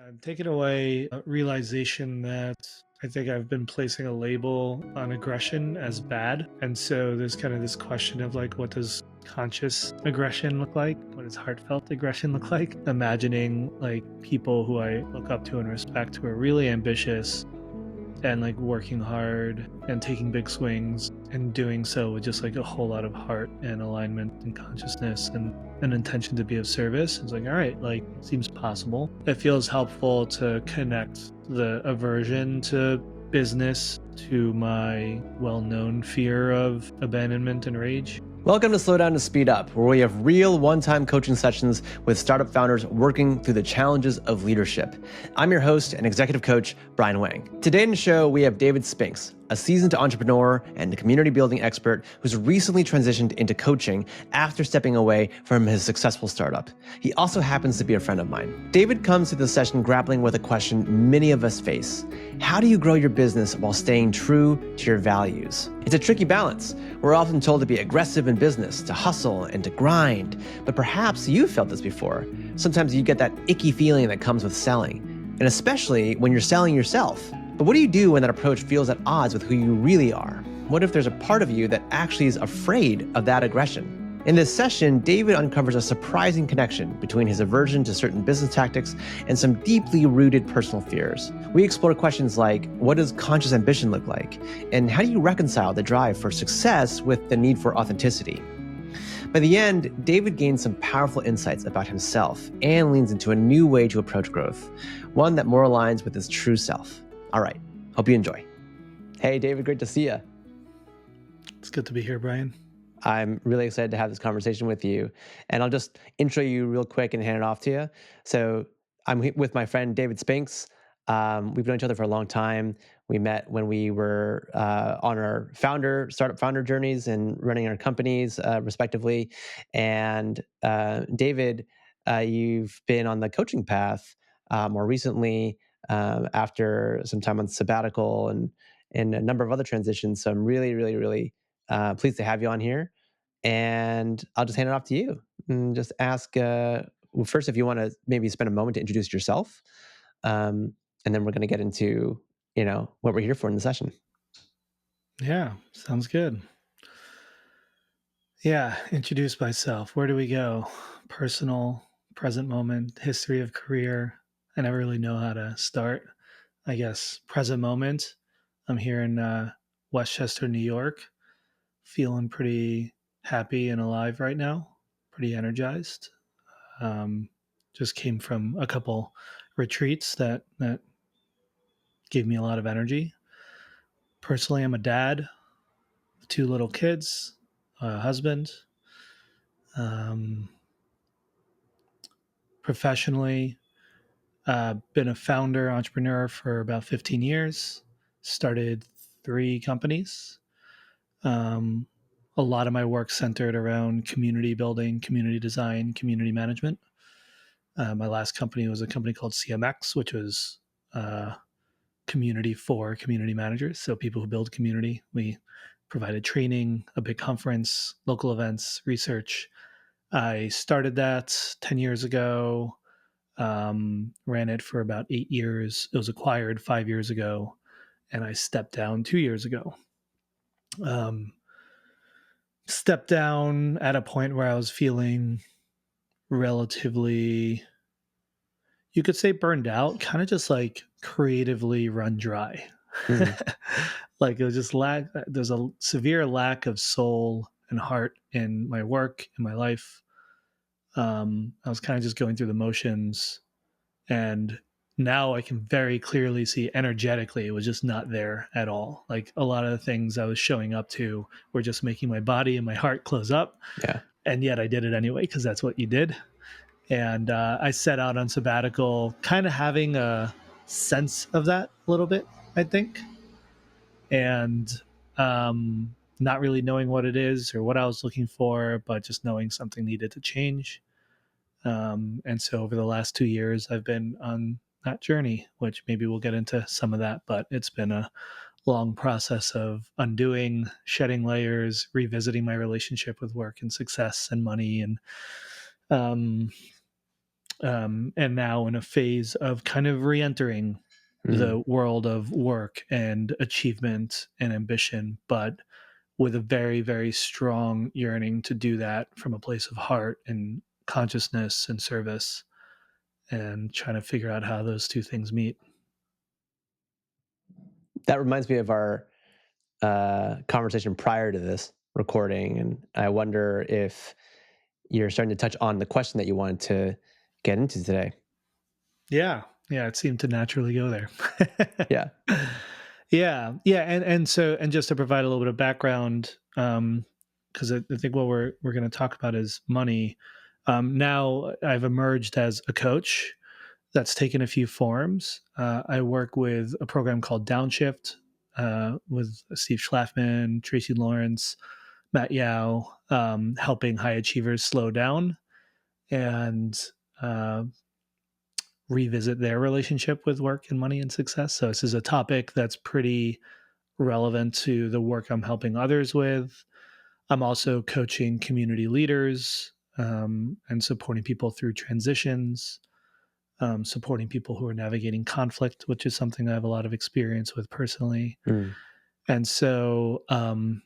I'm taking away a realization that I think I've been placing a label on aggression as bad. And so there's kind of this question of like, what does conscious aggression look like? What does heartfelt aggression look like? Imagining like people who I look up to and respect who are really ambitious and like working hard and taking big swings and doing so with just like a whole lot of heart and alignment and consciousness and an intention to be of service. It's like, all right, like seems possible. It feels helpful to connect the aversion to business to my well-known fear of abandonment and rage. Welcome to Slow Down to Speed Up, where we have real one-time coaching sessions with startup founders working through the challenges of leadership. I'm your host and executive coach, Brian Wang. Today in the show, we have David Spinks, a seasoned entrepreneur and community building expert who's recently transitioned into coaching after stepping away from his successful startup. He also happens to be a friend of mine. David comes to the session grappling with a question many of us face. How do you grow your business while staying true to your values? It's a tricky balance. We're often told to be aggressive in business, to hustle and to grind, but perhaps you've felt this before. Sometimes you get that icky feeling that comes with selling, and especially when you're selling yourself. But what do you do when that approach feels at odds with who you really are? What if there's a part of you that actually is afraid of that aggression? In this session, David uncovers a surprising connection between his aversion to certain business tactics and some deeply rooted personal fears. We explore questions like, what does conscious ambition look like? And how do you reconcile the drive for success with the need for authenticity? By the end, David gains some powerful insights about himself and leans into a new way to approach growth, one that more aligns with his true self. All right, hope you enjoy. Hey, David, great to see you. It's good to be here, Brian. I'm really excited to have this conversation with you. And I'll just intro you real quick and hand it off to you. So I'm with my friend, David Spinks. We've known each other for a long time. We met when we were on our startup founder journeys and running our companies respectively. And David, you've been on the coaching path more recently after some time on sabbatical and a number of other transitions. So I'm really pleased to have you on here. And I'll just hand it off to you and just ask, well, first, if you want to maybe spend a moment to introduce yourself. And then we're going to get into, what we're here for in the session. Yeah, sounds good. Yeah, introduce myself. Where do we go? Personal, present moment, history of career. I never really know how to start. I guess present moment. I'm here in Westchester, New York, feeling pretty happy and alive right now, pretty energized. Just came from a couple retreats that gave me a lot of energy. Personally, I'm a dad, two little kids, a husband. Professionally, been a founder, entrepreneur for about 15 years. Started 3 companies. A lot of my work centered around community building, community design, community management. My last company was a company called CMX, which was community for community managers. So people who build community. We provided training, a big conference, local events, research. I started that 10 years ago, ran it for about 8 years. It was acquired 5 years ago, and I stepped down 2 years ago. Stepped down at a point where I was feeling relatively, you could say burned out, kind of just like creatively run dry. Like it was just there's a severe lack of soul and heart in my work, in my life. I was kind of just going through the motions, and now I can very clearly see energetically it was just not there at all. Like a lot of the things I was showing up to were just making my body and my heart close up. Yeah. And yet I did it anyway, because that's what you did. And I set out on sabbatical kind of having a sense of that a little bit, I think. And not really knowing what it is or what I was looking for, but just knowing something needed to change. And so over the last 2 years, I've been on that journey, which maybe we'll get into some of that, but it's been a long process of undoing, shedding layers, revisiting my relationship with work and success and money, and and now in a phase of kind of re-entering Mm. the world of work and achievement and ambition, but with a very, very strong yearning to do that from a place of heart and consciousness and service, and trying to figure out how those two things meet. That reminds me of our conversation prior to this recording, and I wonder if you're starting to touch on the question that you wanted to get into today. Yeah. Yeah. It seemed to naturally go there. Yeah. Yeah. And just to provide a little bit of background, because I think what we're going to talk about is money. Now I've emerged as a coach that's taken a few forms. I work with a program called Downshift with Steve Schlafman, Tracy Lawrence, Matt Yao, helping high achievers slow down and uh, revisit their relationship with work and money and success. So this is a topic that's pretty relevant to the work I'm helping others with. I'm also coaching community leaders and supporting people through transitions, supporting people who are navigating conflict, which is something I have a lot of experience with personally. Mm. And so,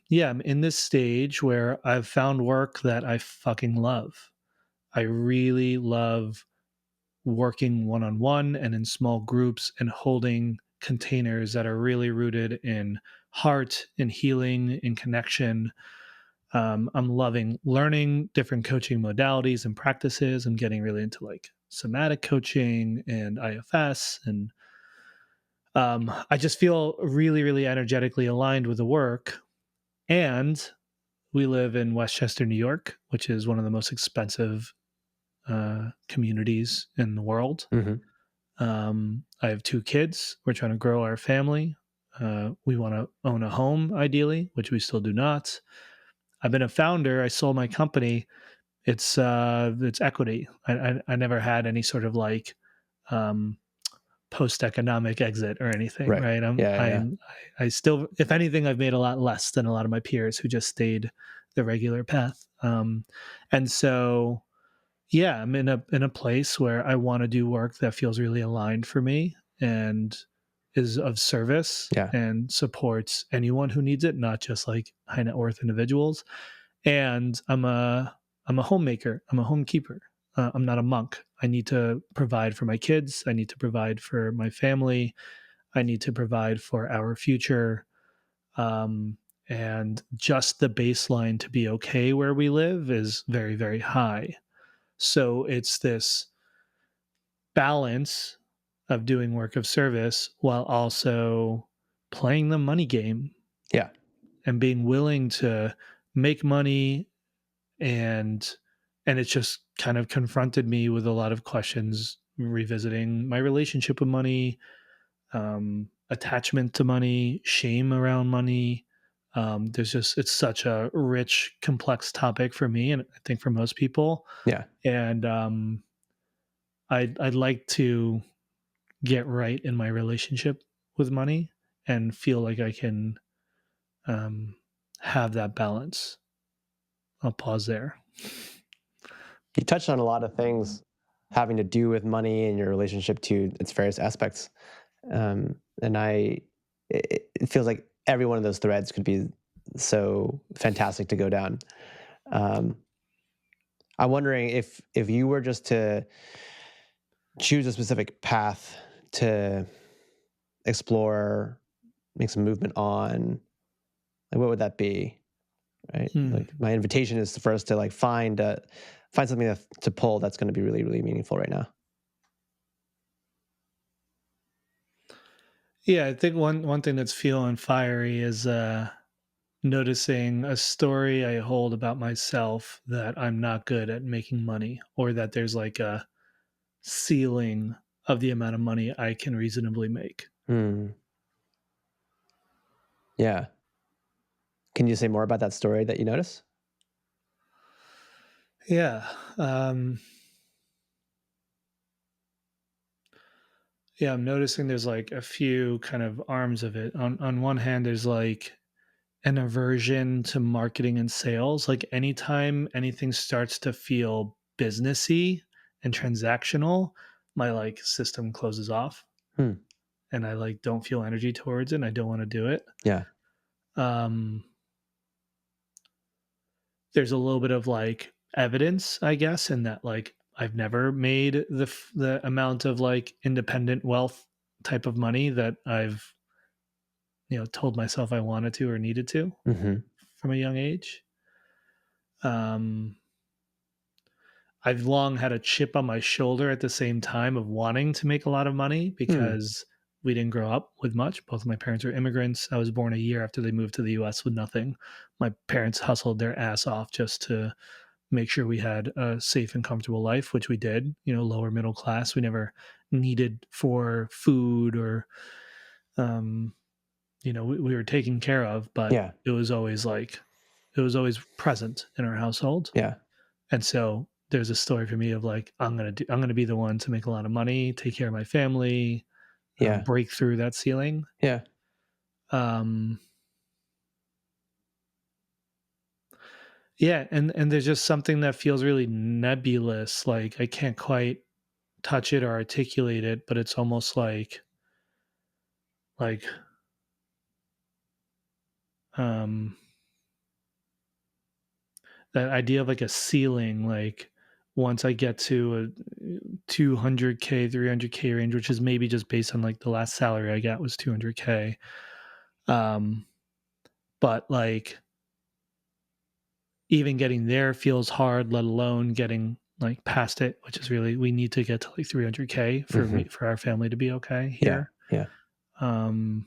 yeah, I'm in this stage where I've found work that I fucking love. I really love working one on one and in small groups and holding containers that are really rooted in heart, in healing, in connection. I'm loving learning different coaching modalities and practices. I'm getting really into like somatic coaching and IFS. And I just feel really, really energetically aligned with the work. And we live in Westchester, New York, which is one of the most expensive communities in the world. Hmm. I have two kids. We're trying to grow our family. We want to own a home, ideally, which we still do not. I've been a founder. I sold my company. It's equity. I never had any sort of like um, post economic exit or anything. Right. Right. Yeah. Yeah. I still, if anything, I've made a lot less than a lot of my peers who just stayed the regular path. And so yeah, I'm in a place where I want to do work that feels really aligned for me and is of service Yeah. and supports anyone who needs it, not just like high net worth individuals. And I'm a homemaker. I'm a homekeeper. I'm not a monk. I need to provide for my kids. I need to provide for my family. I need to provide for our future. Um, and just the baseline to be okay where we live is very, very high. So it's this balance of doing work of service while also playing the money game Yeah. and being willing to make money, and it's just kind of confronted me with a lot of questions revisiting my relationship with money, attachment to money, shame around money. There's just, it's such a rich, complex topic for me, and I think for most people. Yeah. And I'd like to get right in my relationship with money and feel like I can um, have that balance. I'll pause there. You touched on a lot of things having to do with money and your relationship to its various aspects. And it feels like every one of those threads could be so fantastic to go down. Um, I'm wondering if you were just to choose a specific path to explore, make some movement on, like what would that be? Right? Hmm. Like my invitation is for us to like find something to pull that's going to be really, really meaningful right now. Yeah, I think one thing that's feeling fiery is noticing a story I hold about myself that I'm not good at making money, or that there's like a ceiling of the amount of money I can reasonably make. Hmm. Yeah. Can you say more about that story that you notice? Yeah. Um, yeah, I'm noticing there's like a few kind of arms of it. On one hand, there's like an aversion to marketing and sales. Like anytime anything starts to feel businessy, and transactional, my like system closes off Hmm. and I like don't feel energy towards it and I don't want to do it. Yeah. Um, there's a little bit of like evidence, I guess, in that like I've never made the amount of like independent wealth type of money that I've told myself I wanted to or needed to Mm-hmm. from a young age. Um, I've long had a chip on my shoulder at the same time of wanting to make a lot of money Hmm. because we didn't grow up with much. Both of my parents are immigrants. I was born a year after they moved to the US with nothing. My parents hustled their ass off just to make sure we had a safe and comfortable life, which we did, lower middle class. We never needed for food or, um, we were taken care of, but Yeah. it was always present in our household. Yeah. And so there's a story for me of like, I'm gonna be the one to make a lot of money, take care of my family, Yeah. break through that ceiling. Yeah. Um, yeah, and there's just something that feels really nebulous. Like I can't quite touch it or articulate it, but it's almost like um that idea of like a ceiling. Like once I get to a 200K, 300K range, which is maybe just based on like the last salary I got was 200K. Um, but like even getting there feels hard, let alone getting like past it, which is really we need to get to like 300K Mm-hmm. for our family to be okay Yeah. here. Yeah. Um,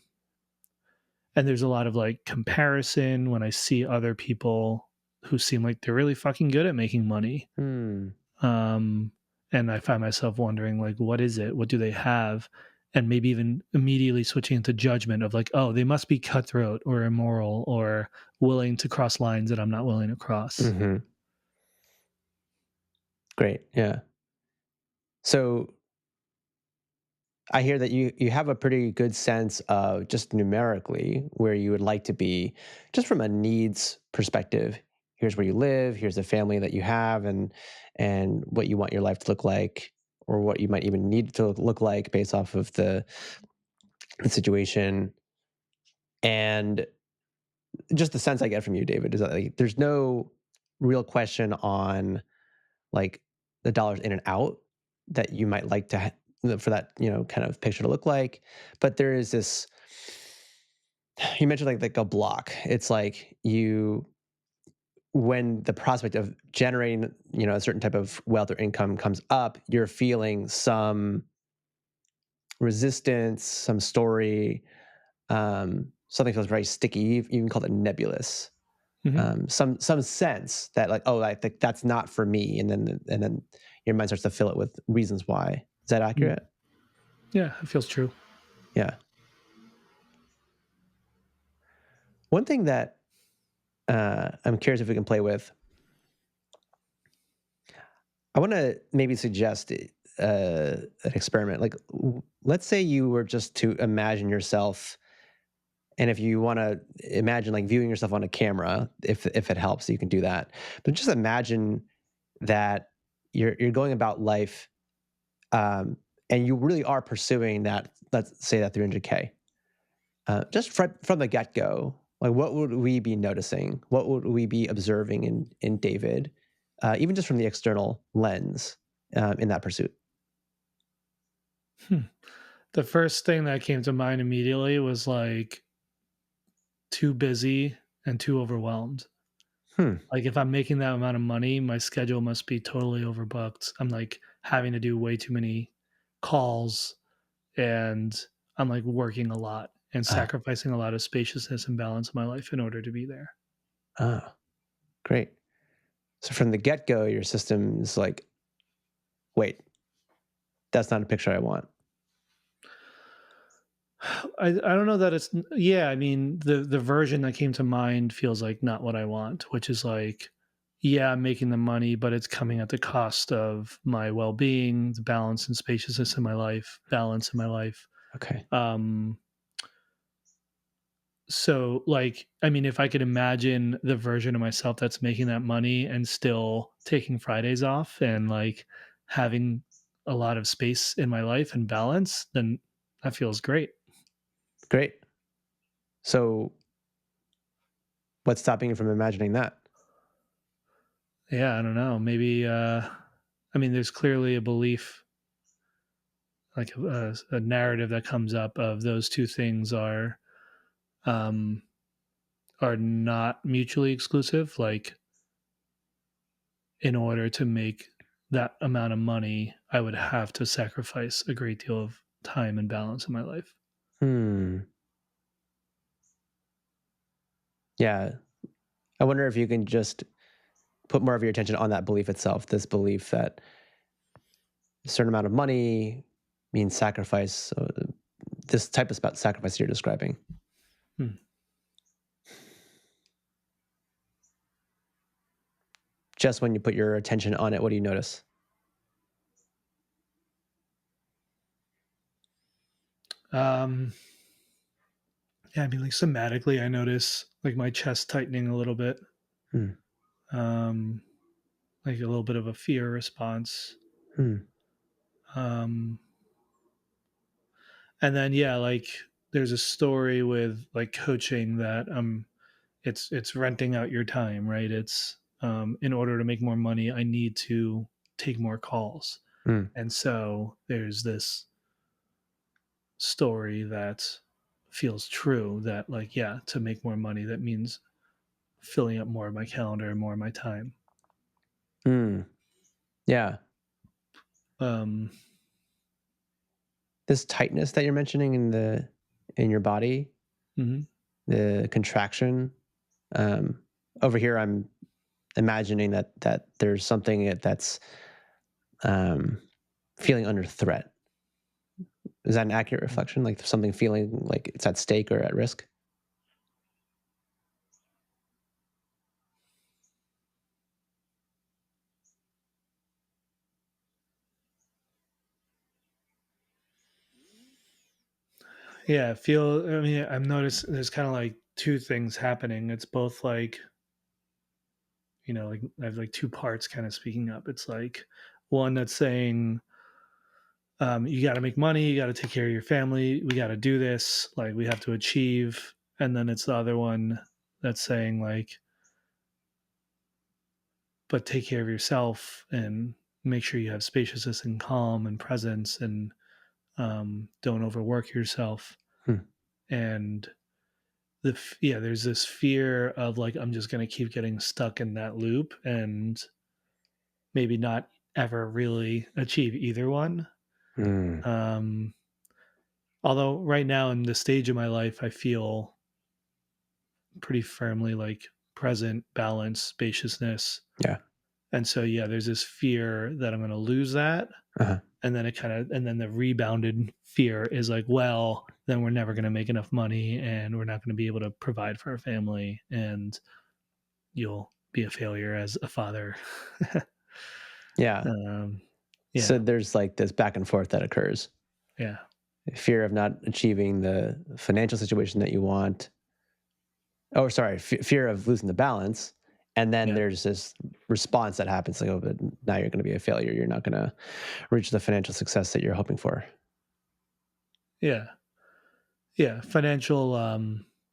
and there's a lot of like comparison when I see other people who seem like they're really fucking good at making money. Hmm. Um, and I find myself wondering like, what is it? What do they have? And maybe even immediately switching into judgment of like, oh, they must be cutthroat or immoral or willing to cross lines that I'm not willing to cross. Mm-hmm. Great. Yeah. So I hear that you have a pretty good sense of just numerically where you would like to be, just from a needs perspective. Here's where you live. Here's the family that you have, and what you want your life to look like, or what you might even need to look like based off of the situation. And just the sense I get from you, David, is that like, there's no real question on like the dollars in and out that you might like to for that kind of picture to look like, but there is this. You mentioned like a block. It's like you when the prospect of generating a certain type of wealth or income comes up, you're feeling some resistance, some story, something feels very sticky. You even called it nebulous. Hmm. Some sense that like, oh, I think that's not for me, and then your mind starts to fill it with reasons why. Is that accurate? Yeah, it feels true. Yeah. One thing that I'm curious if we can play with, I want to maybe suggest an experiment. Like, let's say you were just to imagine yourself, and if you want to imagine like viewing yourself on a camera, if it helps, you can do that. But just imagine that you're going about life, and you really are pursuing that. Let's say that 300K. Just from the get go, like what would we be noticing? What would we be observing in David, even just from the external lens, in that pursuit? Hmm. The first thing that came to mind immediately was like too busy and too overwhelmed. Hmm. Like if I'm making that amount of money, my schedule must be totally overbooked. I'm like having to do way too many calls and I'm like working a lot and Ah, sacrificing a lot of spaciousness and balance in my life in order to be there. ah, great. So from the get go, your system is like, wait, that's not a picture I want. I don't know that it's yeah, I mean the version that came to mind feels like not what I want, which is like yeah, I'm making the money, but it's coming at the cost of my well-being, the balance and spaciousness in my life, balance in my life. Okay. Um so like I mean if I could imagine the version of myself that's making that money and still taking Fridays off and like having a lot of space in my life and balance, then that feels great. Great. So what's stopping you from imagining that? Yeah, I don't know. Maybe I mean there's clearly a belief, like a narrative that comes up of those two things um are not mutually exclusive. Like, in order to make that amount of money, I would have to sacrifice a great deal of time and balance in my life. Hmm. Yeah. I wonder if you can just put more of your attention on that belief itself, this belief that a certain amount of money means sacrifice. So this type of sacrifice you're describing. Hmm. Just when you put your attention on it, what do you notice? Um, yeah, I mean, like somatically, I notice like my chest tightening a little bit, Hmm. um, like a little bit of a fear response. Hmm. Um, and then yeah, like there's a story with like coaching that it's renting out your time, right? It's in order to make more money, I need to take more calls. Hmm. And so there's this story that feels true that, like, yeah, to make more money, that means filling up more of my calendar and more of my time. Hmm. Yeah. Um, This tightness that you're mentioning in your body, mhm. the contraction. Um, over here, I'm imagining that there's something that's um, feeling under threat. Is that an accurate reflection? Like something feeling like it's at stake or at risk? Yeah, feel. I mean, I've noticed there's kind of like two things happening. It's both like, like I have like two parts kind of speaking up. It's like one that's saying, you got to make money, you got to take care of your family, we got to do this, like we have to achieve. And then it's the other one that's saying, like, but take care of yourself and make sure you have spaciousness and calm and presence, and don't overwork yourself. Hmm. And yeah, there's this fear of like I'm just going to keep getting stuck in that loop and maybe not ever really achieve either one. Hmm. um Although right now in the stage of my life, I feel pretty firmly like present, balance, spaciousness. Yeah. And so yeah, there's this fear that I'm going to lose that. Uh-huh. And then and then the rebounded fear is like, well, then we're never going to make enough money and we're not going to be able to provide for our family, and you'll be a failure as a father. Yeah. um, So yeah, there's like this back and forth that occurs. yeah, Fear of not achieving the financial situation that you want. Oh, sorry, fear of losing the balance. And then yeah, there's this response that happens like, oh, but now you're going to be a failure. You're not going to reach the financial success that you're hoping for. yeah, yeah. Financial,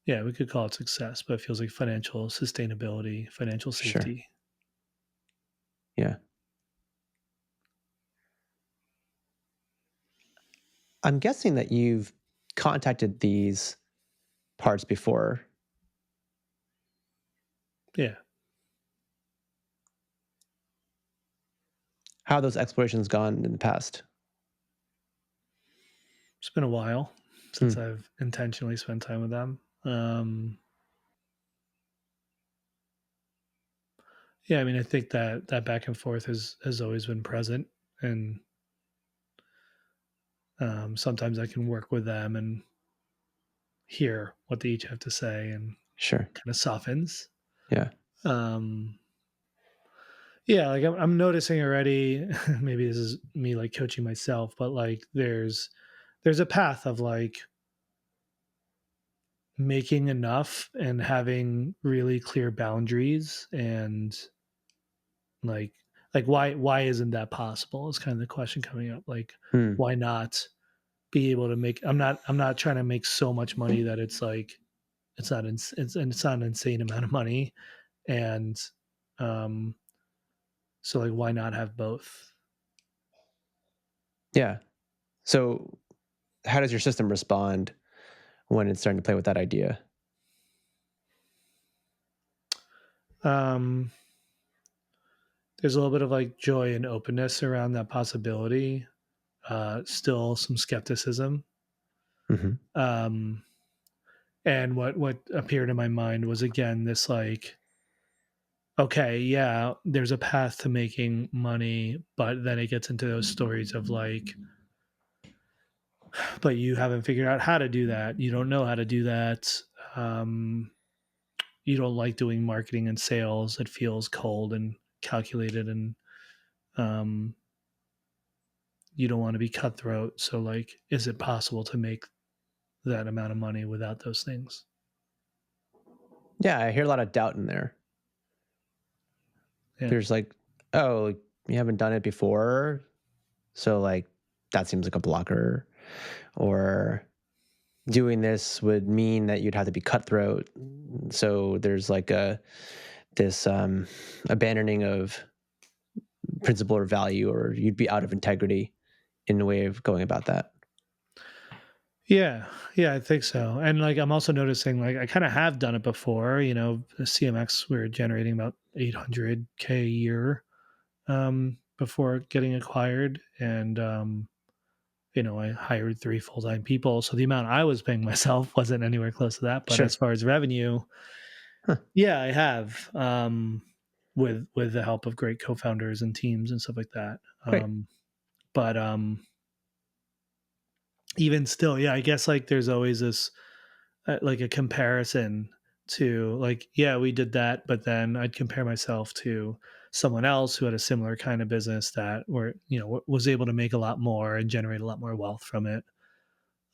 yeah, we could call it success, but it feels like financial sustainability, financial Sure. safety. Yeah. I'm guessing that you've contacted these parts before. Yeah, How have those explorations gone in the past? it's been a while since Hmm. I've intentionally spent time with them. Yeah, I mean, I think that back and forth has always been present, and sometimes I can work with them and hear what they each have to say, and Sure. kind of softens. Yeah. Um, yeah, like I'm noticing already. Maybe this is me like coaching myself, but like there's a path of like making enough and having really clear boundaries, and like like why isn't that possible is kind of the question coming up. Like, Hmm. why not be able to make, I'm not trying to make so much money that it's like it's not an insane amount of money. And um so like why not have both? Yeah. So how does your system respond when it's starting to play with that idea? um there's a little bit of like joy and openness around that possibility, still some skepticism. Hmm. um and what appeared in my mind was again this like, okay, yeah, there's a path to making money, but then it gets into those stories of like, but you haven't figured out how to do that. You don't know how to do that. Um, you don't like doing marketing and sales. It feels cold and calculated, and um, you don't want to be cutthroat. So, like, is it possible to make that amount of money without those things? Yeah, I hear a lot of doubt in there. Yeah. There's like, oh, you haven't done it before, so like that seems like a blocker. Or doing this would mean that you'd have to be cutthroat. So there's like a this abandoning of principle or value, or you'd be out of integrity in a way of going about that. Yeah, yeah, I think so. And like I'm also noticing like I kind of have done it before, the CMX we are generating about 800K a year before getting acquired, and I hired 3 full-time people, so the amount I was paying myself wasn't anywhere close to that, but as Sure. far as revenue, Huh. yeah, I have, with the help of great co-founders and teams and stuff like that. Great. But even still, yeah, I guess like there's always this like a comparison to like, yeah, we did that, but then I'd compare myself to someone else who had a similar kind of business that was able to make a lot more and generate a lot more wealth from it.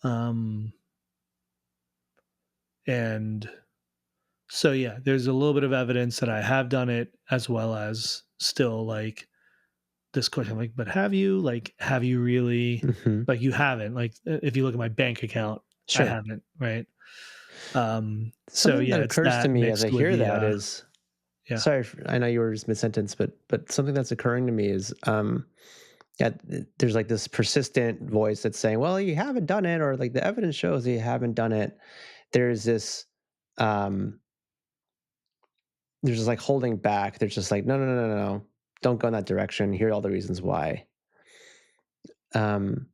Um, and so yeah, there's a little bit of evidence that I have done it, as well as still like this question, like, but have you really, Hmm. like, you haven't, like, if you look at my bank account, I Sure. haven't, right? So Something yeah, that it's occurs to that me as I mixed with hear the that is, yeah. sorry, I know you were just mid sentence, but something that's occurring to me is, yeah, there's like this persistent voice that's saying, "Well, you haven't done it," or like the evidence shows that you haven't done it. There's this, um, there's just like holding back. There's just like, no, no, no, no, no, don't go in that direction. Here are all the reasons why. Um,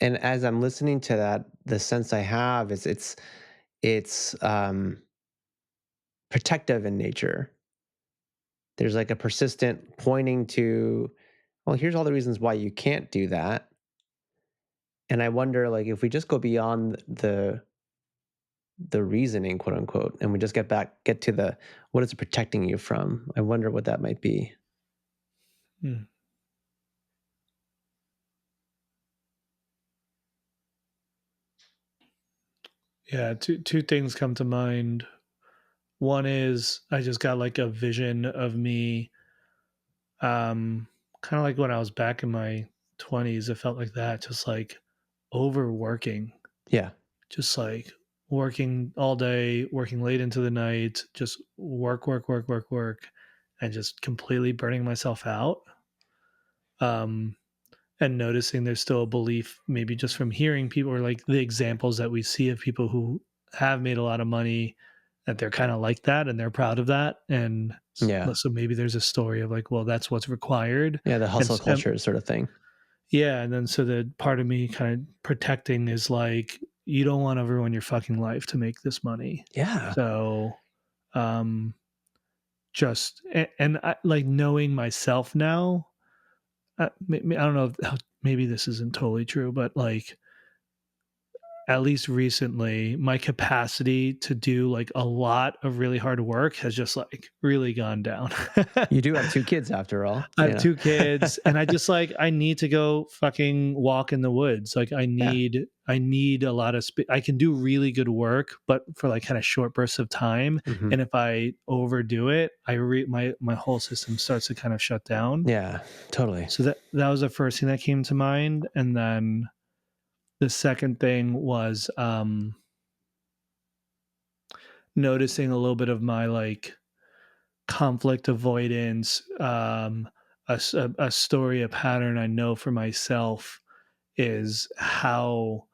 and as I'm listening to that, the sense I have is it's protective in nature. There's like a persistent pointing to, well, here's all the reasons why you can't do that. And I wonder, like, if we just go beyond the reasoning, quote unquote, and we just get to the what is it protecting you from? I wonder what that might be. Hmm. Yeah, two things come to mind. One is I just got like a vision of me, um, kind of like when I was back in my 20s. It felt like that, just like overworking, Yeah, just like working all day, working late into the night, just work, work, work, work, work, and just completely burning myself out. Um, and noticing there's still a belief, maybe just from hearing people or like the examples that we see of people who have made a lot of money, that they're kind of like that and they're proud of that. And yeah, so maybe there's a story of like, well, that's what's required. yeah. The And hustle culture sort of thing. yeah, and then so the part of me kind of protecting is like, you don't want to ruin your fucking life to make this money. Yeah, So, um, and I, like knowing myself now, I don't know how, maybe this isn't totally true, but like at least recently, my capacity to do like a lot of really hard work has just like really gone down. You do have two kids after all, I you have know? 2 kids, and I just, like I need to go fucking walk in the woods, like, Yeah. I need a lot of I can do really good work, but for, like, kinda short bursts of time, Hmm. and if I overdo it, my whole system starts to kind of shut down. Yeah, totally. So that was the first thing that came to mind, and then the second thing was, noticing a little bit of my, like, conflict avoidance, a story, a pattern I know for myself is how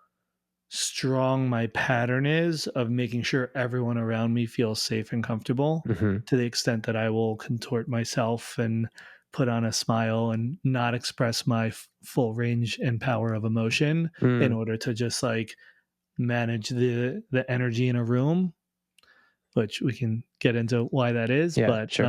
strong my pattern is of making sure everyone around me feels safe and comfortable, Hmm. to the extent that I will contort myself and put on a smile and not express my full range and power of emotion in Mm. order to just like manage the energy in a room, which we can get into why that is. Yeah, But sure.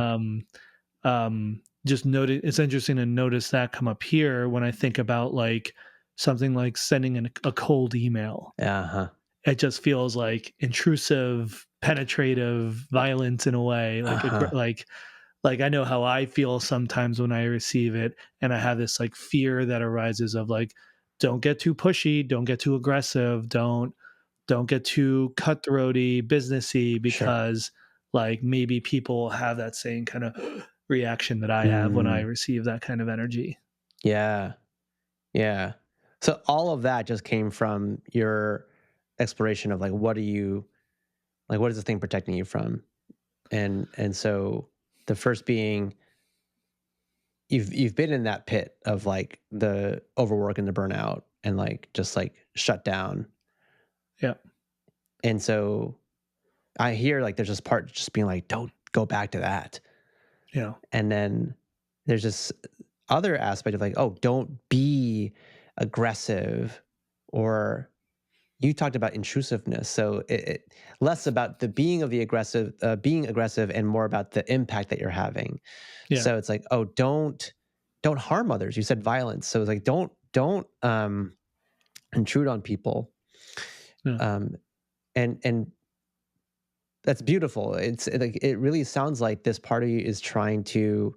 just notice, it's interesting to notice that come up here when I think about like something like sending a cold email. Uh-huh. It just feels like intrusive, penetrative, violent in a way, like Uh-huh. like I know how I feel sometimes when I receive it, and I have this like fear that arises of like, don't get too pushy, don't get too aggressive, don't get too cutthroaty, businessy, Sure. because like maybe people have that same kind of reaction that I have when I Mm. receive that kind of energy. Yeah. Yeah. So all of that just came from your exploration of like what is this thing protecting you from? And so the first being you've been in that pit of like the overwork and the burnout and like just like shut down. Yeah, And so I hear like there's this part just being like, don't go back to that. yeah, And then there's this other aspect of like, oh, don't be aggressive, or you talked about intrusiveness. So less about the being of the aggressive, being aggressive, and more about the impact that you're having. yeah, So it's like, oh, don't harm others. You said violence, so it's like don't intrude on people. yeah, Um, and that's beautiful. Like it really sounds like this part of you is trying to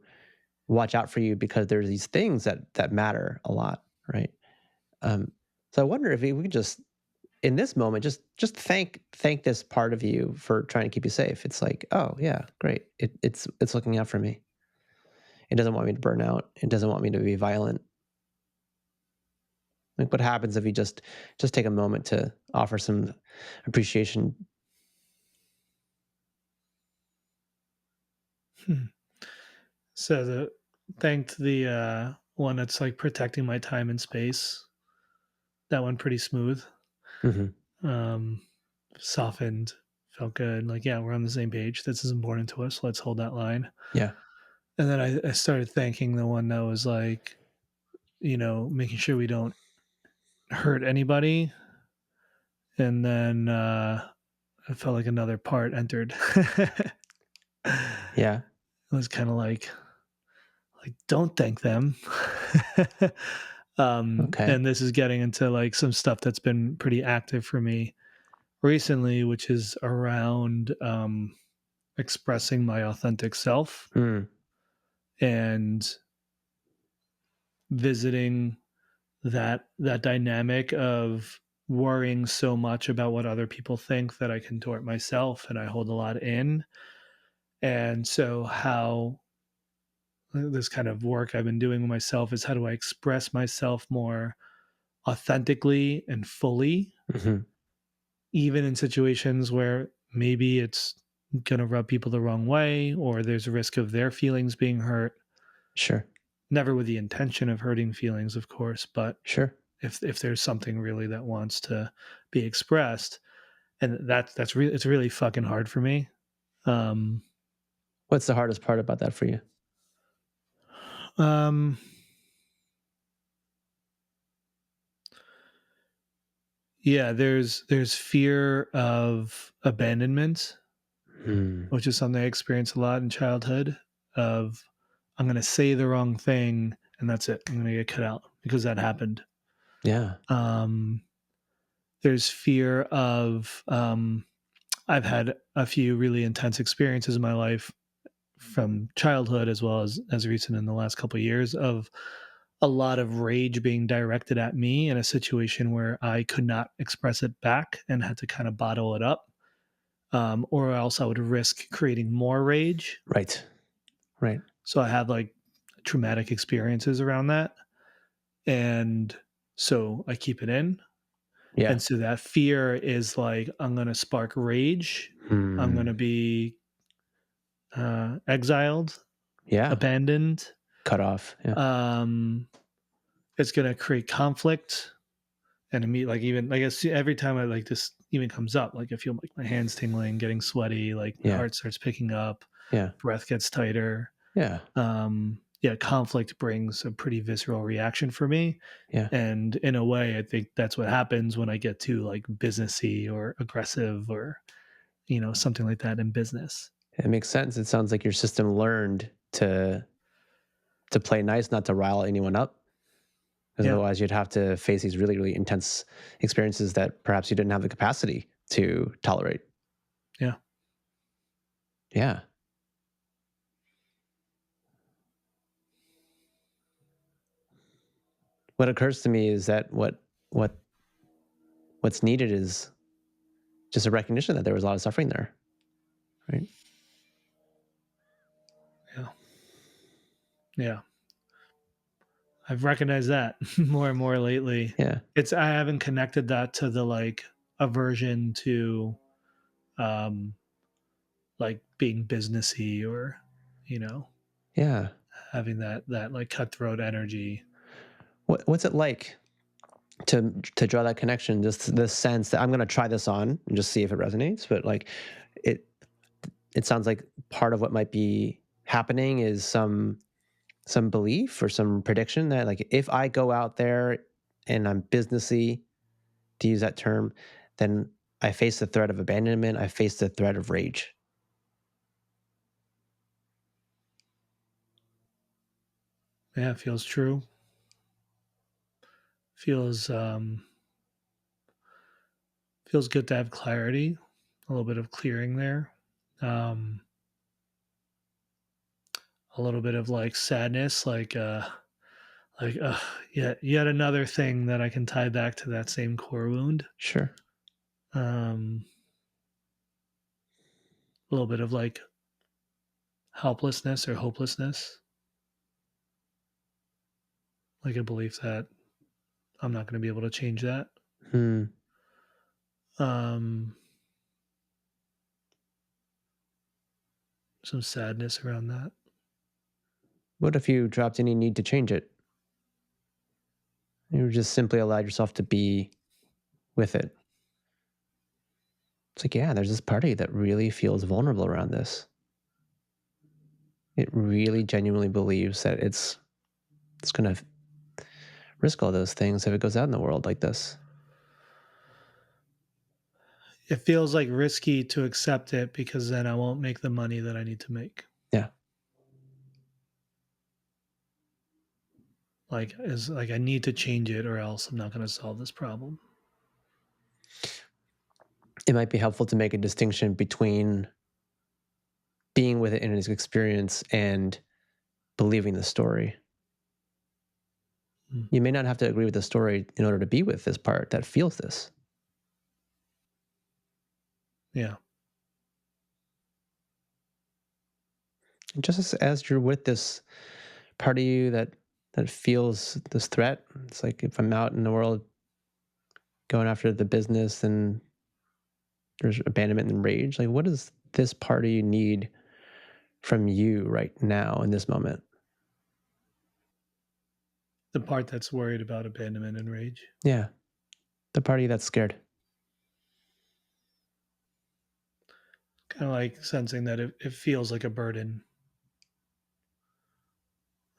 watch out for you because there's these things that matter a lot, right? Um, so I wonder if we could just in this moment just thank this part of you for trying to keep you safe. It's like, oh yeah, great. It's looking out for me. It doesn't want me to burn out. It doesn't want me to be violent. Like what happens if you just take a moment to offer some appreciation? hmm. So the thanked the one that's like protecting my time and space. That one pretty smooth. Hmm. Um, Softened, felt good. Like, yeah, we're on the same page. This is important to us. Let's hold that line. Yeah. And then I started thanking the one that was like, making sure we don't hurt anybody. And then I felt like another part entered. It Yeah. was kind of like don't thank them. Okay. And this is getting into like some stuff that's been pretty active for me recently, which is around expressing my authentic self Mm. and visiting that dynamic of worrying so much about what other people think that I contort myself and I hold a lot in. And so how this kind of work I've been doing with myself is how do I express myself more authentically and fully, Hmm. even in situations where maybe it's going to rub people the wrong way or there's a risk of their feelings being hurt, Sure. never with the intention of hurting feelings, of course, but Sure. if there's something really that wants to be expressed, and that's really, it's really fucking hard for me. um What's the hardest part about that for you? um yeah, there's fear of abandonment, Mm. which is something I experienced a lot in childhood. Of I'm going to say the wrong thing and that's it, I'm going to get cut out because that happened. Yeah. um There's fear of I've had a few really intense experiences in my life from childhood as well as recent in the last couple of years of a lot of rage being directed at me in a situation where I could not express it back and had to kind of bottle it up. Or else I would risk creating more rage. Right. Right. So I had like traumatic experiences around that. And so I keep it in. Yeah. And so that fear is like, I'm going to spark rage. I'm going to be exiled, Yeah. abandoned. Cut off. Yeah. Um, it's going to create conflict. And like even like every time I like this even comes up, like I feel like my hands tingling, getting sweaty, like my Yeah. heart starts picking up, Yeah. breath gets tighter. Yeah. Yeah, conflict brings a pretty visceral reaction for me. Yeah. And in a way, I think that's what happens when I get too like businessy or aggressive or, something like that in business. It makes sense. It sounds like your system learned to play nice, not to rile anyone up. Because Yeah. otherwise you'd have to face these really, really intense experiences that perhaps you didn't have the capacity to tolerate. Yeah. Yeah. What occurs to me is that what's needed is just a recognition that there was a lot of suffering there. Right. Yeah. Yeah. I've recognized that more and more lately. Yeah. I haven't connected that to the like aversion to um like being businessy or, you know, Yeah. having that like cutthroat energy. What's it like to draw that connection? Just the sense that I'm going to try this on and just see if it resonates. But like, it it sounds like part of what might be happening is some belief or some prediction that like if I go out there and I'm businessy, to use that term, then I face the threat of abandonment. I face the threat of rage. Yeah, it feels true. Feels feels good to have clarity, a little bit of clearing there. Um a little bit of like sadness, like yet another thing that I can tie back to that same core wound. Sure. Um a little bit of like helplessness or hopelessness, like a belief that I'm not going to be able to change that. Hmm. Um some sadness around that. What if you dropped any need to change it? You just simply allowed yourself to be with it. It's like, yeah, there's this party that really feels vulnerable around this. It really genuinely believes that it's going to risk all those things if it goes out in the world like this. It feels like risky to accept it because then I won't make the money that I need to make. Yeah. Like is like I need to change it or else I'm not going to solve this problem. It might be helpful to make a distinction between being with it in its experience and believing the story. Mm. You may not have to agree with the story in order to be with this part that feels this. Yeah. And just as you're with this part of you that feels this threat, it's like if I'm out in the world going after the business and there's abandonment and rage, like what does this part of you need from you right now in this moment? The part that's worried about abandonment and rage. Yeah. The part of you that's scared. Kind of like sensing that it feels like a burden.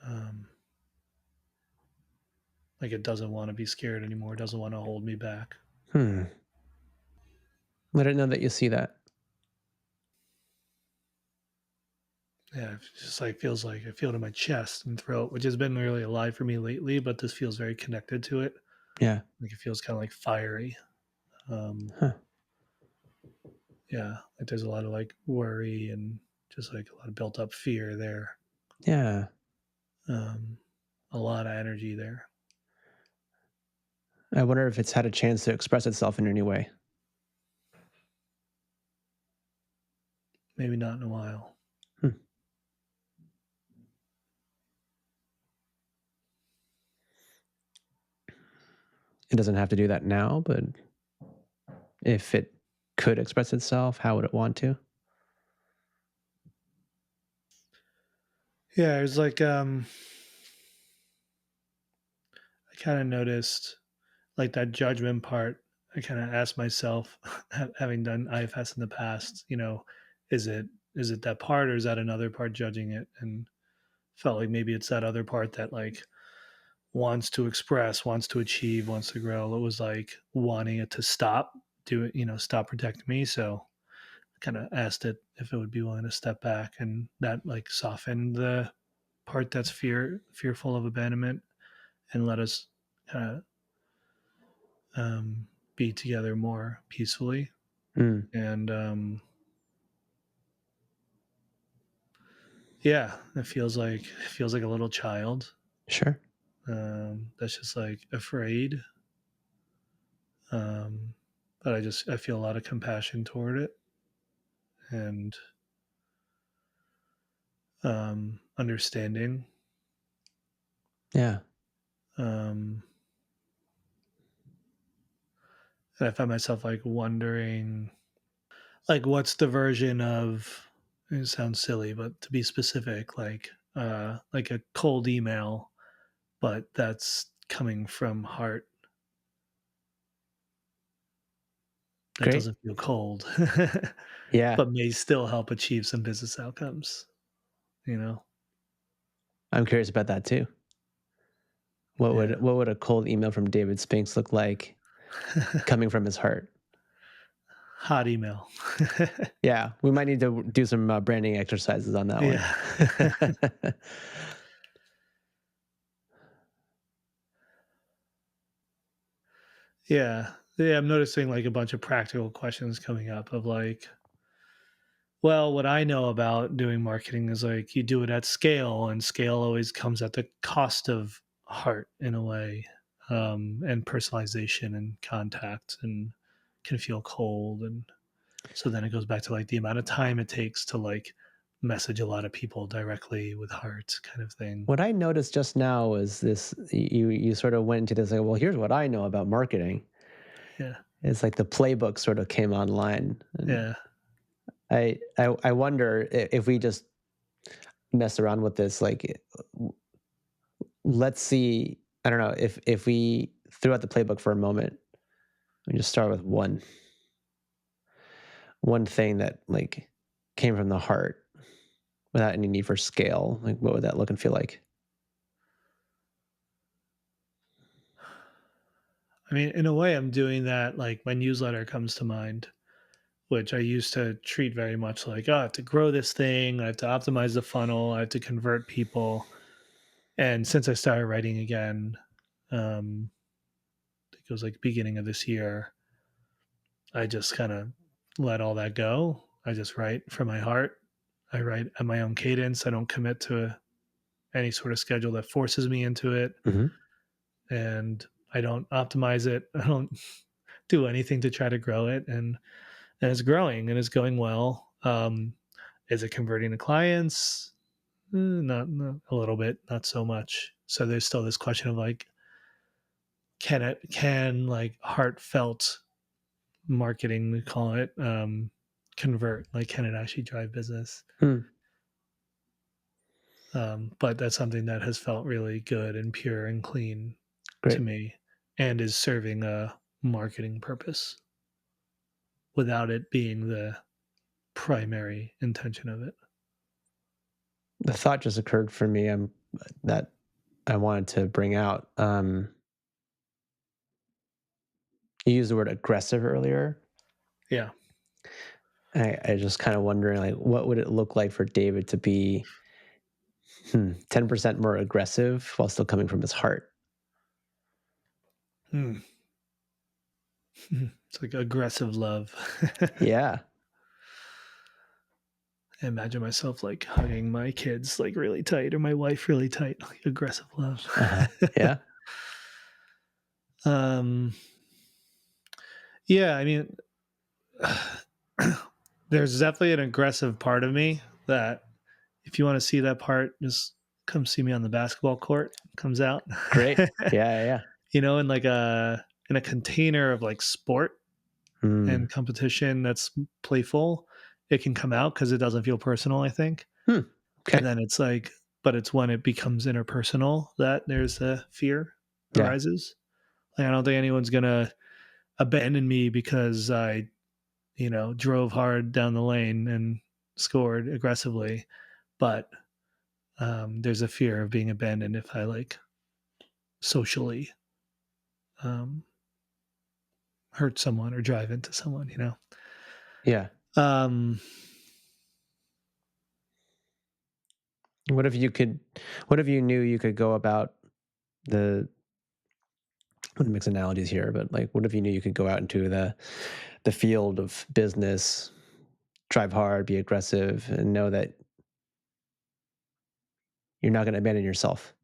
Um, like it doesn't want to be scared anymore, doesn't want to hold me back. Let it know that you see that. Yeah, it just like feels like I feel it in my chest and throat, which has been really alive for me lately, but this feels very connected to it. Yeah. Like it feels kind of like fiery. Huh. Yeah, like there's a lot of like worry and just like a lot of built up fear there. Yeah. Um, a lot of energy there. I wonder if it's had a chance to express itself in any way. Maybe not in a while. Hmm. It doesn't have to do that now, but if it could express itself, how would it want to? Yeah, it was like I kind of noticed like that judgment part. I kind of asked myself, having done IFS in the past, is it is it that part or is that another part judging it? And felt like maybe it's that other part that like wants to express, wants to achieve, wants to grow. It was like wanting it to stop, do it, stop protecting me. So I kind of asked it if it would be willing to step back, and that like softened the part that's fearful of abandonment, and let us kind of be together more peacefully. Mm, And yeah, it feels like a little child sure. that's just like afraid. Um, but I feel a lot of compassion toward it, and understanding. Yeah. Um, and I find myself like wondering, like, what's the version of? It sounds silly, but to be specific, like a cold email, but that's coming from heart that Great. doesn't feel cold, Yeah. but may still help achieve some business outcomes. You know? I'm curious about that too. Yeah. What would a cold email from David Spinks look like coming from his heart? Hot email. Yeah, we might need to do some branding exercises on that one. Yeah. Yeah. Yeah, I'm noticing like a bunch of practical questions coming up of like, well, what I know about doing marketing is like you do it at scale, and scale always comes at the cost of heart in a way, and personalization and contact, and can feel cold. And so then it goes back to like the amount of time it takes to like message a lot of people directly with heart kind of thing. What I noticed just now is this: you sort of went into this like, well, here's what I know about marketing. Yeah. It's like the playbook sort of came online, and Yeah. I wonder if we just mess around with this. Like, let's see. I don't know if we threw out the playbook for a moment. We just start with one thing that like came from the heart without any need for scale. Like, what would that look and feel like? I mean, in a way, I'm doing that. Like my newsletter comes to mind, which I used to treat very much like, oh, I have to grow this thing, I have to optimize the funnel, I have to convert people. And since I started writing again, I think it was like beginning of this year, I just kind of let all that go. I just write from my heart. I write at my own cadence. I don't commit to any sort of schedule that forces me into it. Hmm. And I don't optimize it. I don't do anything to try to grow it. And it's growing and it's going well. Is it converting to clients? Not a little bit, not so much. So there's still this question of like, can like heartfelt marketing, we call it, convert? Like, can it actually drive business? Hmm. But that's something that has felt really good and pure and clean to Great. me, and is serving a marketing purpose without it being the primary intention of it. The thought just occurred for me that I wanted to bring out. You used the word aggressive earlier. Yeah. I just kind of wondering, like, what would it look like for David to be 10% more aggressive while still coming from his heart? Hmm. It's like aggressive love. Yeah. I imagine myself like hugging my kids like really tight or my wife really tight, like aggressive love. Yeah. um, yeah, I mean, there's definitely an aggressive part of me that if you want to see that part, just come see me on the basketball court. Comes out. Great. Yeah. Yeah. In like a container of like sport Mm. and competition that's playful, it can come out because it doesn't feel personal, I think. Hmm. And Okay. then it's like, but it's when it becomes interpersonal that there's a fear Yeah. arises. Like, I don't think anyone's gonna abandon me because I, drove hard down the lane and scored aggressively. But there's a fear of being abandoned if I like socially um, hurt someone or drive into someone. Yeah. Um, What if you could, what if you knew you could go about the, I'm going to mix analogies here, but like, what if you knew you could go out into the field of business, drive hard, be aggressive, and know that you're not going to abandon yourself.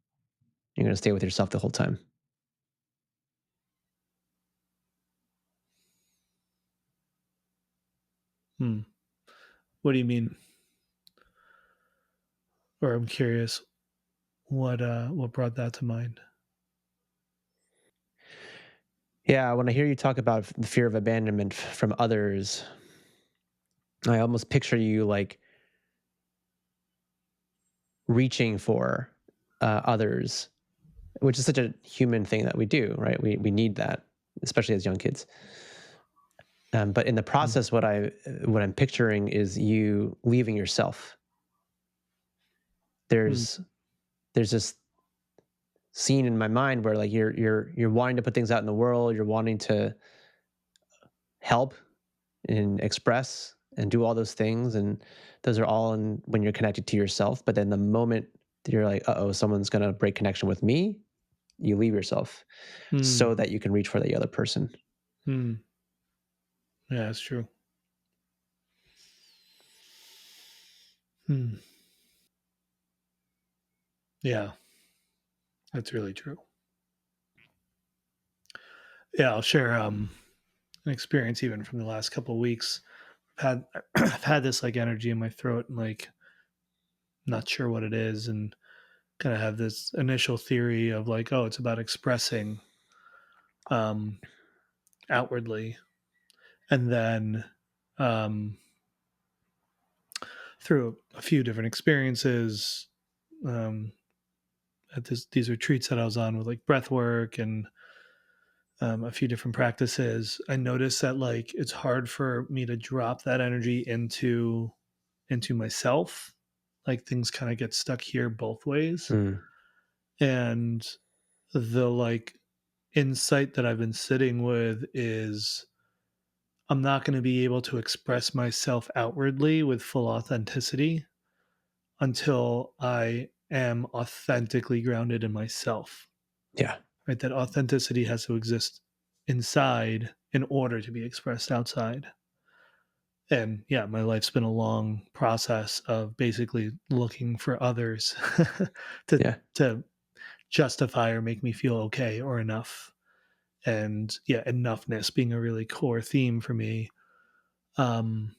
You're going to stay with yourself the whole time. what do you mean? Or I'm curious, what brought that to mind? Yeah, when I hear you talk about the fear of abandonment from others, I almost picture you like reaching for others, which is such a human thing that we do, right? We need that, especially as young kids. But in the Mm, process, what I'm picturing is you leaving yourself. mm, There's this scene in my mind where like you're wanting to put things out in the world, you're wanting to help and express and do all those things, and those are all in when you're connected to yourself. But then the moment that you're like, uh-oh, someone's going to break connection with me, you leave yourself mm, so that you can reach for the other person. mm. Yeah, that's true. Hmm. Yeah, that's really true. Yeah, I'll share an experience even from the last couple of weeks. I've had I've had this like energy in my throat and like not sure what it is, and kind of have this initial theory of like, oh, it's about expressing um outwardly. And then um through a few different experiences, um at these retreats that I was on with like breath work and a few different practices, I noticed that like it's hard for me to drop that energy into myself. Like things kind of get stuck here both ways. Mm, And the like insight that I've been sitting with is I'm not going to be able to express myself outwardly with full authenticity until I am authentically grounded in myself. yeah, Right? That authenticity has to exist inside in order to be expressed outside. And yeah, my life's been a long process of basically looking for others to yeah. to justify or make me feel okay or enough. And yeah, enoughness being a really core theme for me. Um,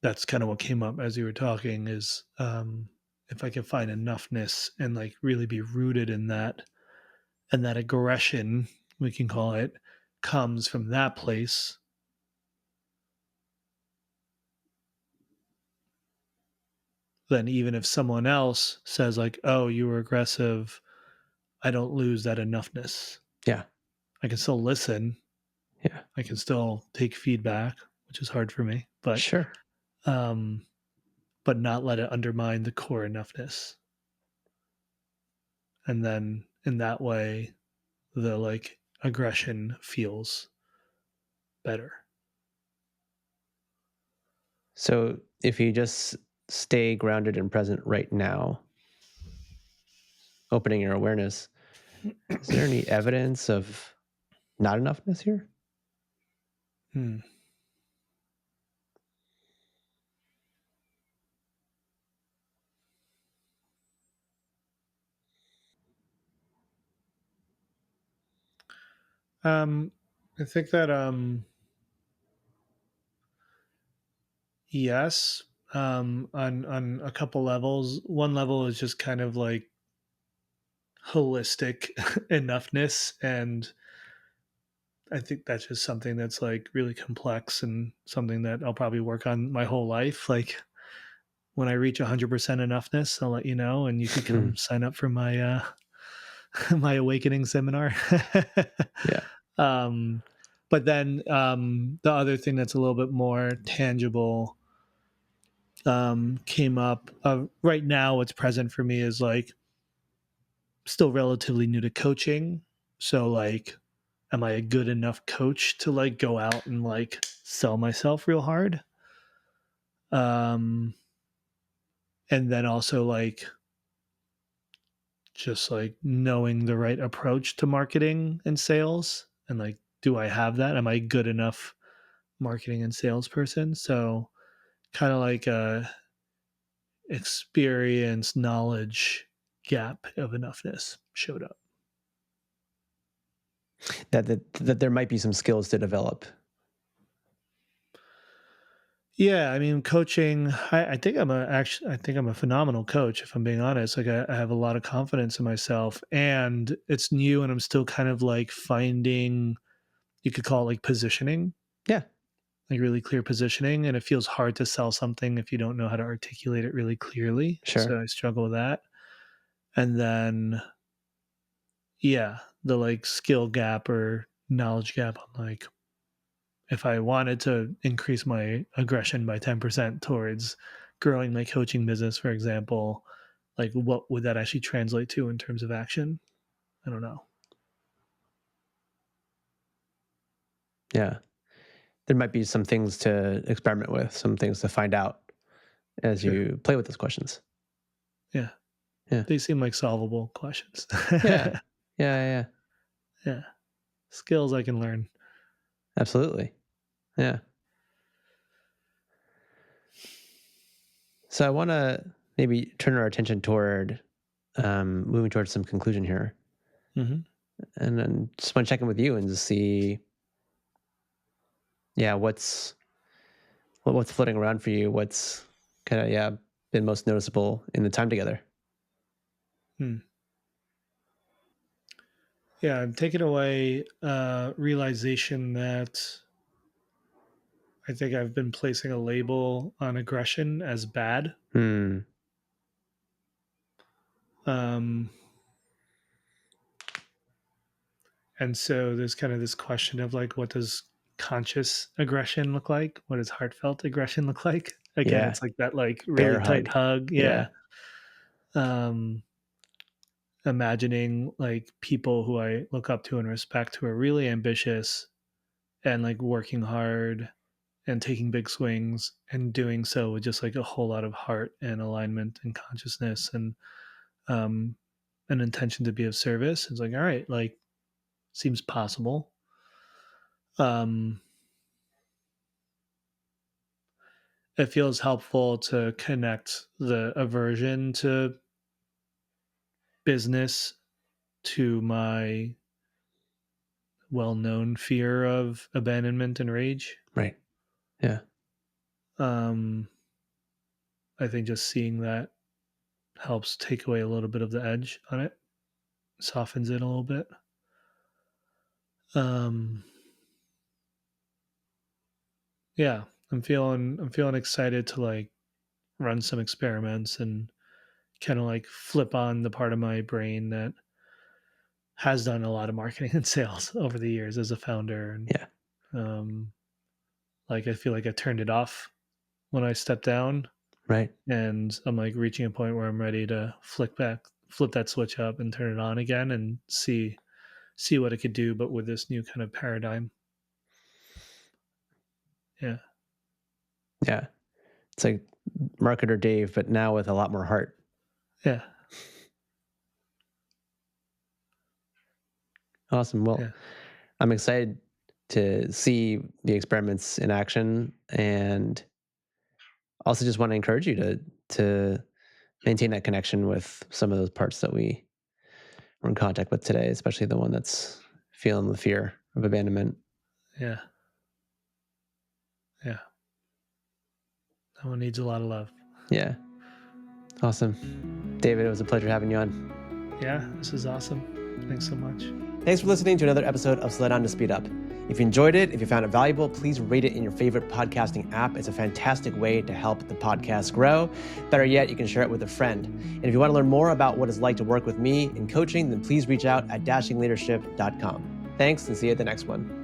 that's kind of what came up as you were talking is if I can find enoughness and like really be rooted in that, and that aggression, we can call it, comes from that place, then even if someone else says like, oh, you were aggressive, I don't lose that enoughness. Yeah, I can still listen, yeah, I can still take feedback, which is hard for me, sure. um but not let it undermine the core enoughness. And then in that way the like aggression feels better. So if you just stay grounded and present right now, opening your awareness, is there any evidence of not enoughness here? Hmm. Um, I think that yes, on a couple levels. One level is just kind of like holistic enoughness, and I think that's just something that's like really complex and something that I'll probably work on my whole life. Like when I reach 100% enoughness, I'll let you know, and you could come Mm, sign up for my my awakening seminar. yeah. um, but then the other thing that's a little bit more tangible came up. Right now, what's present for me is like still relatively new to coaching. So like, am I a good enough coach to like go out and like sell myself real hard? Um, and then also like just like knowing the right approach to marketing and sales, and like, do I have that? Am I a good enough marketing and salesperson? So kind of like a experience knowledge gap of enoughness showed up. That there might be some skills to develop. Yeah, I mean, coaching. I think I'm a phenomenal coach. If I'm being honest, like I have a lot of confidence in myself, and it's new, and I'm still kind of like finding. You could call it like positioning, Yeah, like really clear positioning, and it feels hard to sell something if you don't know how to articulate it really clearly. sure. So I struggle with that, and then yeah, the like skill gap or knowledge gap. I'm like, if I wanted to increase my aggression by 10% towards growing my coaching business, for example, like what would that actually translate to in terms of action? I don't know. Yeah. There might be some things to experiment with, some things to find out as Sure. you play with those questions. Yeah. Yeah. They seem like solvable questions. Yeah. Yeah. Yeah. Yeah. Skills I can learn. Absolutely. Yeah. So I want to maybe turn our attention toward moving towards some conclusion here, Hmm. and then just want to check in with you and just see, yeah, what's floating around for you, what's kind of been most noticeable in the time together. Hmm. Yeah. I'm taking away realization that I think I've been placing a label on aggression as bad. Hmm. Um, And so there's kind of this question of like, what does conscious aggression look like? What does heartfelt aggression look like? Again, Yeah. it's like that like Bear really tight hug. hug. Yeah. Yeah. Um, Imagining like people who I look up to and respect who are really ambitious and like working hard and taking big swings and doing so with just like a whole lot of heart and alignment and consciousness and um an intention to be of service. It's like, all right, like seems possible. Um it feels helpful to connect the aversion to business to my well-known fear of abandonment and rage. Right. Yeah. um I think just seeing that helps take away a little bit of the edge on it, softens it a little bit. um yeah, I'm feeling excited to like run some experiments and kind of like flip on the part of my brain that has done a lot of marketing and sales over the years as a founder. And Yeah. um like I feel like I turned it off when I stepped down, Right. and I'm like reaching a point where I'm ready to flip that switch up and turn it on again and see what it could do, but with this new kind of paradigm. Yeah. Yeah. It's like marketer Dave, but now with a lot more heart. Yeah. Awesome. Well, Yeah. I'm excited to see the experiments in action, and also just want to encourage you to maintain that connection with some of those parts that we were in contact with today, especially the one that's feeling the fear of abandonment. Yeah. Yeah. That one needs a lot of love. Yeah. Awesome. David, it was a pleasure having you on. Yeah, this is awesome. Thanks so much. Thanks for listening to another episode of Slow Down to Speed Up. If you enjoyed it, if you found it valuable, please rate it in your favorite podcasting app. It's a fantastic way to help the podcast grow. Better yet, you can share it with a friend. And if you want to learn more about what it's like to work with me in coaching, then please reach out at dashingleadership.com. Thanks, and see you at the next one.